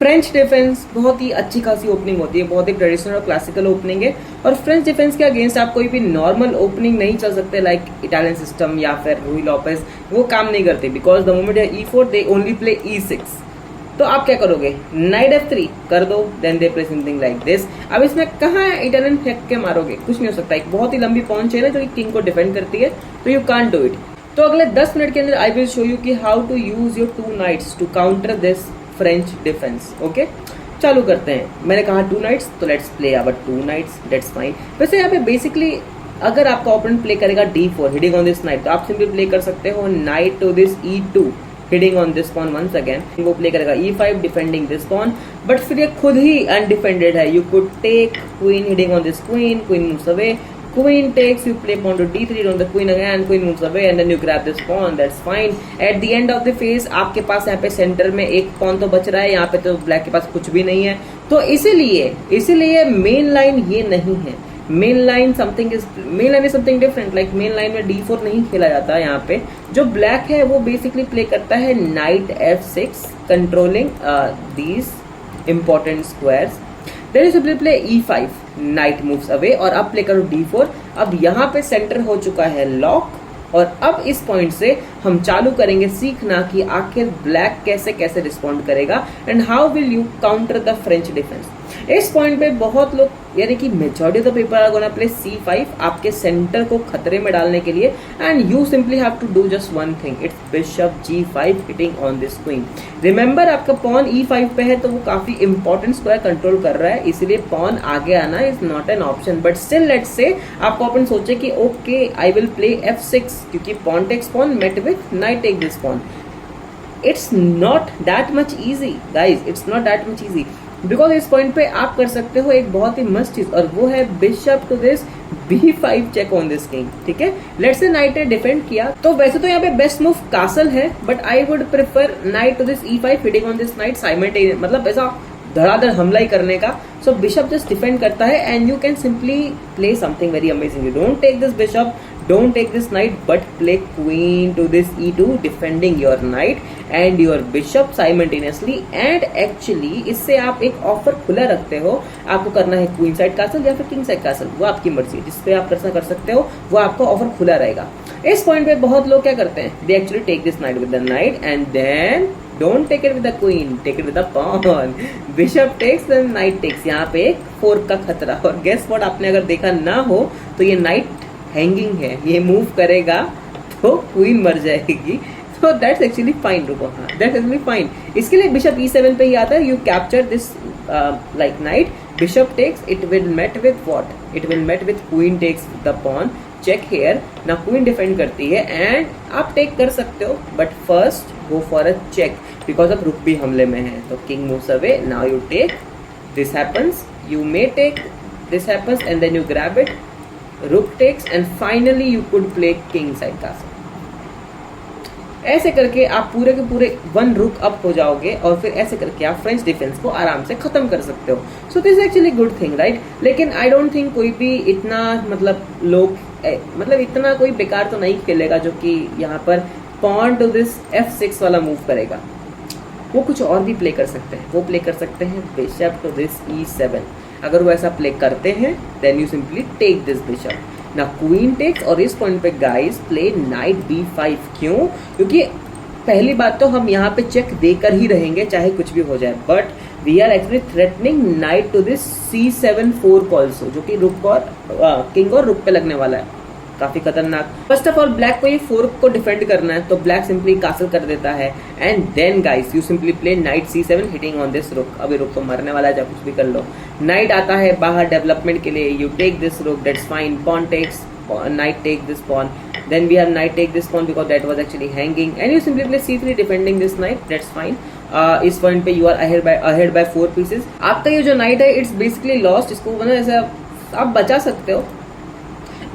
French defence बहुत ही अच्छी खासी ओपनिंग होती है, बहुत ही ट्रेडिशनल और क्लासिकल ओपनिंग है। और फ्रेंच डिफेंस के अगेंस्ट आप कोई भी नॉर्मल ओपनिंग नहीं चल सकते, लाइक इटालियन सिस्टम या फिर रूई लॉपेज, वो काम नहीं करते। Because the moment E4 they only play E6। तो आप क्या करोगे, नाइट F3 कर दो, then they play something like this. अब इसमें कहाँ इटालियन फेंक के मारोगे, कुछ नहीं हो सकता। एक बहुत ही लंबी पॉन चेन है जो कि किंग को डिफेंड करती है, तो यू कांट डू इट। तो अगले 10 मिनट के अंदर आई विल शो यू कि how to use your 2 knights to counter this French defence. Okay, चालू करते हैं। मैंने कहा 2 नाइट्स, तो let's play our 2 knights, that's fine. वैसे यहाँ पे बेसिकली अगर आपका ओपोनेंट प्ले करेगा D4 hitting on this night, तो आप सिंपली प्ले कर सकते हो knight to this E2 hitting on this pawn once again. वो प्ले करेगा E5 defending this pawn, but फिर ये खुद ही अनडिफेंडेड है। You could take queen hitting on this queen, queen moves away, queen takes, you play pawn to D3 on the queen again, queen moves away and then you grab this pawn, that's fine. At the end of the phase आपके पास यहाँ पे centre में एक pawn तो बच रहा है, यहाँ पे तो ब्लैक के पास कुछ भी नहीं है। तो इसीलिए मेन लाइन ये नहीं है। Main line is something different. Like main line में D4 नहीं खेला जाता है। यहाँ पे जो ब्लैक है वो बेसिकली प्ले करता है knight F6 controlling these important squares. Then you simply play E5, knight moves away, और अब प्ले करो D4। अब यहाँ पे सेंटर हो चुका है लॉक, और अब इस पॉइंट से हम चालू करेंगे सीखना कि आखिर ब्लैक कैसे कैसे रिस्पॉन्ड करेगा and how will you counter the French defence. इस पॉइंट पे बहुत लोग, यानी कि majority of the people are gonna play C5 आपके सेंटर को खतरे में डालने के लिए, and you simply have to do just one thing, it's bishop G5 hitting on this queen. Remember आपका पॉन E5 पे है, तो वो काफी इंपॉर्टेंट स्क्वायर कंट्रोल कर रहा है, इसीलिए पॉन आगे आना is not an option. But still let's say आपको अपन सोचे कि okay I will play F6, क्योंकि pawn takes pawn mate with knight take this pawn. It's not that much easy guys, it's not that much easy. Because इस point पे आप कर सकते हो एक बहुत ही मस्त चीज, और वो है bishop to this B5 check on this king. ठीक है, लेट्स से नाइट ने डिफेंड किया, तो वैसे तो यहाँ पे बेस्ट मूव कासल है, but I would prefer knight to this E5 hitting on this knight simultaneous, मतलब ऐसा धड़ाधड़ हमला ही करने का। सो बिशप जस्ट डिफेंड करता है and you can simply play something very amazing. You don't take this bishop, don't take this knight, but play queen to this E2 defending your knight and your bishop simultaneously। and actually इससे आप एक offer खुला रखते हो, आपको करना है queen side castle या फिर किंग साइड कासल, वो आपकी मर्जी है, जिसपे आप कर सकते हो, वो आपका ऑफर खुला रहेगा। इस पॉइंट पे बहुत लोग क्या करते हैं, they actually take this knight with the knight and then don't take it with the queen, take it with the pawn। bishop takes then knight takes, यहाँ पे एक फोर्क का खतरा। और guess what, आपने अगर देखा ना हो तो ये knight हैंगिंग है, ये मूव करेगा तो क्वीन मर जाएगी। तो दैट्स एक्चुअली फाइन। रुको, हाँ दैट्स एक्चुअली फाइन। इसके लिए बिशप E7 पे ही आता है, you capture this like knight, bishop takes, it will mate with what, it will mate with queen takes the pawn, check here ना, क्वीन डिफेंड करती है एंड आप टेक कर सकते हो, but first go for a check because of rook भी हमले में है। तो king moves away, now you take, this happens, you may take, this happens and then you grab it, rook takes and finally you could play king side castle। ऐसे करके आप पूरे के पूरे 1 रुक अप हो जाओगे, और फिर ऐसे करके आप फ्रेंच डिफेंस को आराम से खत्म कर सकते हो। So this is actually good thing, right. लेकिन आई डोंट थिंक कोई भी इतना मतलब इतना कोई बेकार तो नहीं खेलेगा जो कि यहाँ पर पॉन टू दिस F6 वाला मूव करेगा। वो कुछ और भी प्ले कर सकते हैं, वो प्ले कर सकते हैं बिशप टू दिस E7। अगर वो ऐसा प्ले करते हैं then you simply take this bishop, ना क्वीन टेक्स, और इस पॉइंट पे गाइस प्ले नाइट B5। क्यों? क्योंकि पहली बात तो हम यहाँ पे चेक देकर ही रहेंगे चाहे कुछ भी हो जाए, but we are actually threatening knight to this C7 fork also, जो कि रुक और किंग और रुक पे लगने वाला है, काफी खतरनाक। फर्स्ट ऑफ ऑल ब्लैक को ये फोर्क को डिफेंड करना है, तो ब्लैक सिंपली कासल कर देता है and then guys you simply play knight C7 hitting on this rook. अभी रुक तो मरने वाला है, जब कुछ भी कर लो। नाइट आता है बाहर डेवलपमेंट के लिए, you take this rook, that's fine, pawn takes, knight take this pawn, then we have knight take this pawn because that was actually hanging, and you simply play C3 defending this knight, that's fine. इस point पे you are ahead by 4 pieces. आपका ये जो night है it's basically lost, इसको मतलब ऐसा आप बचा सकते हो।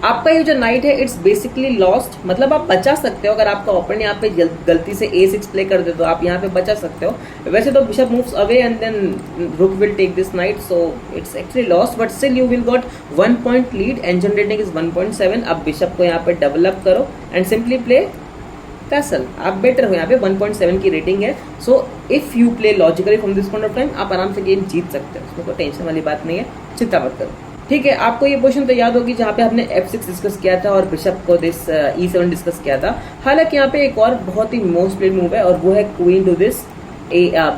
आपका ये जो नाइट है इट्स बेसिकली लॉस्ट, मतलब आप बचा सकते हो। अगर आपका ओपोनेंट यहाँ पे गलती से A6 प्ले कर दे तो आप यहाँ पे बचा सकते हो। वैसे तो bishop moves away and then rook will take this knight, so it's actually lost, but still you will got 1 point lead, engine rating is 1.7। अब बिशप को यहाँ पे डेवलप करो एंड सिंपली प्ले कैसल, आप बेटर हो। यहाँ पे 1.7 की रेटिंग है। So if you play logically from this point of time, आप आराम से गेम जीत सकते हो, उसमें कोई टेंशन वाली बात नहीं है, चिंता मत करो। ठीक है, आपको ये पोजीशन तो याद होगी जहाँ पे आपने F6 डिस्कस किया था और बिशप को दिस E7 डिस्कस किया था। हालांकि यहाँ पे एक और बहुत ही मोस्ट प्लेड मूव है और वो है क्वीन टू दिस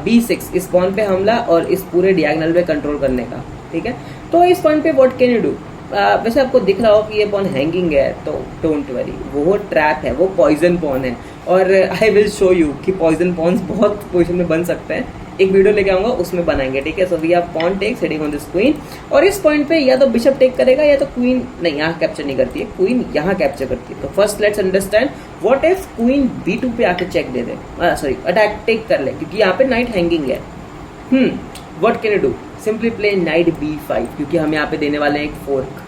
B6, इस पॉइंट पे हमला और इस पूरे डियागनल पे कंट्रोल करने का। ठीक है, तो इस पॉइंट पे व्हाट कैन यू डू। वैसे आपको दिख रहा हो कि ये पॉन हैंगिंग है, तो डोंट वरी, वो ट्रैप है, वो पॉइजन पॉन है। और आई विल शो यू कि पॉइजन पॉन्स बहुत पोजीशन में बन सकते हैं, एक वीडियो लेके आऊंगा उसमें बनाएंगे। ठीक है, so we have pawn takes hitting on this queen, और इस पॉइंट पे या तो बिशप टेक करेगा या तो क्वीन, नहीं यहाँ कैप्चर नहीं करती है, क्वीन यहाँ कैप्चर करती है। तो first let's understand what if queen B2 पे आके चेक दे दे, सॉरी अटैक टेक कर ले, क्योंकि यहाँ पे नाइट हैंगिंग है। What can you do, simply play night B5, क्योंकि हम यहाँ पे देने वाले हैं एक फोर्क।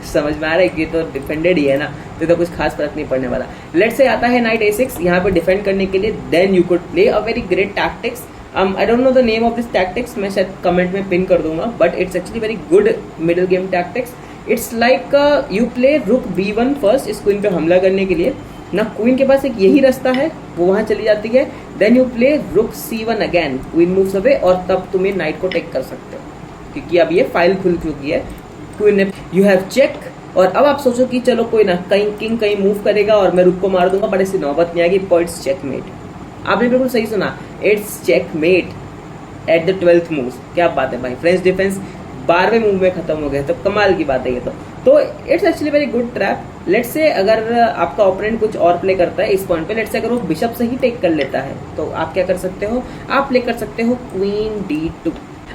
समझ में आ रहा है कि ये तो डिफेंडेड ही है ना, तो कुछ खास फर्क नहीं पड़ने वाला। लेट्स से आता है नाइट A6 यहाँ पे डिफेंड करने के लिए, then you could play a very great tactics. I don't know the name of this tactics, मैं शायद कमेंट में पिन कर दूंगा, but it's actually very good middle game tactics. It's like you play rook B1 first, इस queen पे हमला करने के लिए ना, क्वीन के पास एक यही रास्ता है, वो वहां चली जाती है। देन यू प्ले रुक C1 again, queen moves away, और तब तुम्हें नाइट को टेक कर सकते हो, क्योंकि अब ये फाइल खुल चुकी है क्वीन ने। यू हैव चेक, और अब आप सोचो कि चलो कोई ना, कहीं किंग कहीं मूव करेगा और मैं रुक को मार दूंगा, बट ऐसी नौबत नहीं आएगी। पॉइंट्स चेकमेट, आपने बिल्कुल सही सुना, it's checkmate at the 12th move. क्या बात है भाई, फ्रेंच डिफेंस 12वें मूव में खत्म हो गया, तो कमाल की बात है ये तो it's actually very good trap. Let's say अगर आपका ओपोनेंट कुछ और प्ले करता है इस पॉइंट पे, लेट्स से अगर वो बिशप से ही टेक कर लेता है, तो आप क्या कर सकते हो, आप प्ले कर सकते हो क्वीन D2।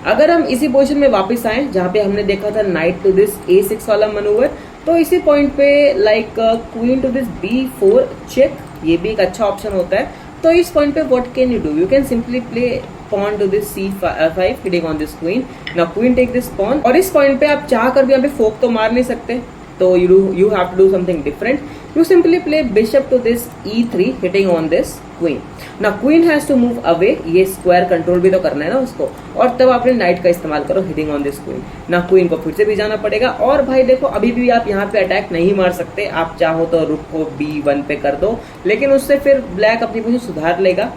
अगर हम इसी पोजीशन में वापस आए जहां पे हमने देखा था नाइट टू दिस A6 वाला मनूवर, तो इसी पॉइंट पे like queen to this B4 check, ये भी एक अच्छा ऑप्शन होता है। तो इस पॉइंट पे what can you do, you can simply play pawn to this C5 hitting on this queen. Now queen take this pawn, और इस पॉइंट पे आप चाह कर भी यहाँ पे फोक तो मार नहीं सकते, तो you have to do something different. You simply play bishop to this E3 hitting on this queen. Now queen has to move away, ये स्क्वायर कंट्रोल भी तो करना है ना उसको, और तब आपने नाइट का इस्तेमाल करो hitting on this queen. Now queen को फिर से भी जाना पड़ेगा, और भाई देखो अभी भी आप यहाँ पे अटैक नहीं मार सकते, आप चाहो तो रुक को B1 पे कर दो, लेकिन उससे फिर ब्लैक अपनी पोजीशन सुधार लेगा।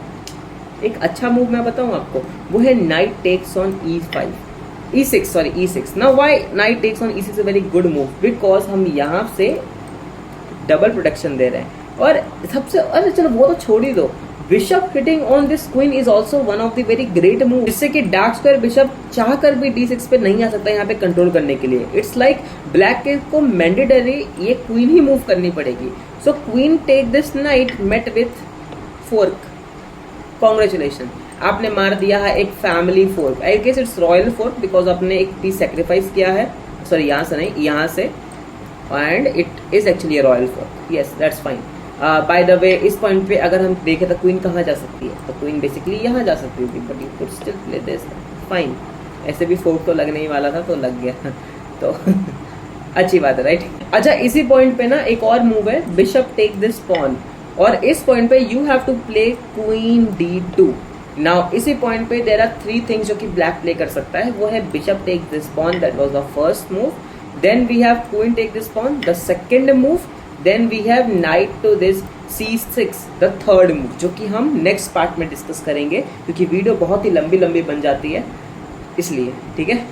एक अच्छा मूव मैं बताऊं आपको, वो है knight takes on E6। Now why knight takes on E6 is a very good move, because हम यहाँ से डबल प्रोटेक्शन दे रहे हैं। और सबसे, अरे चलो वो तो छोड़ ही दो, bishop hitting on this queen is also one of the very great move, जिससे कि डार्क स्क्वायर बिशप चाह कर भी D6 पे नहीं आ सकता यहाँ पे कंट्रोल करने के लिए। इट्स लाइक ब्लैक को मैंडेटरी ये क्वीन ही मूव करनी पड़ेगी। So queen take this knight mate with fork, congratulation, आपने मार दिया है एक family fork. I guess it's royal fork, because आपने एक पीस सेक्रीफाइस किया है, सॉरी यहाँ से नहीं, यहाँ से, and it is actually a royal fork. Yes that's fine. By the way इस पॉइंट पे अगर हम देखें तो क्वीन कहाँ जा सकती है, तो क्वीन बेसिकली यहाँ जा सकती होगी, but you could still play this, fine. ऐसे भी फोर्क तो लगने ही वाला था, तो लग गया तो अच्छी बात है, राइट। अच्छा, इसी पॉइंट पे ना एक और मूव है, बिशप टेक दिस पॉन, और इस पॉइंट पे you have to play queen D2। Now इसी पॉइंट पे देयर आर 3 थिंग्स जो कि ब्लैक प्ले कर सकता है, वो है bishop take this pawn, that was the first move, then we have queen take this pawn, the second move, then we have knight to this C6, the third move, जो कि हम next part में discuss करेंगे, क्योंकि video बहुत ही लंबी लंबी बन जाती है इसलिए, ठीक है।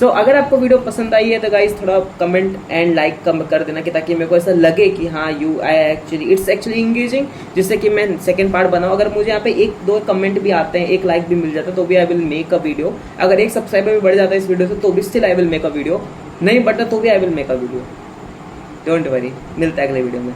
सो अगर आपको वीडियो पसंद आई है तो गाइस थोड़ा कमेंट एंड लाइक कर देना, कि ताकि मेरे को ऐसा लगे कि हाँ इट्स एक्चुअली इंगेजिंग, जिससे कि मैं सेकंड पार्ट बनाऊँ। अगर मुझे यहाँ पे 1-2 कमेंट भी आते हैं, 1 लाइक भी मिल जाता है, तो भी I will make a video. अगर 1 सब्सक्राइबर भी बढ़ जाता है इस वीडियो से, तो भी still I will make a video, नहीं बढ़ता तो भी I will make a video, don't worry. मिलता है अगले वीडियो में।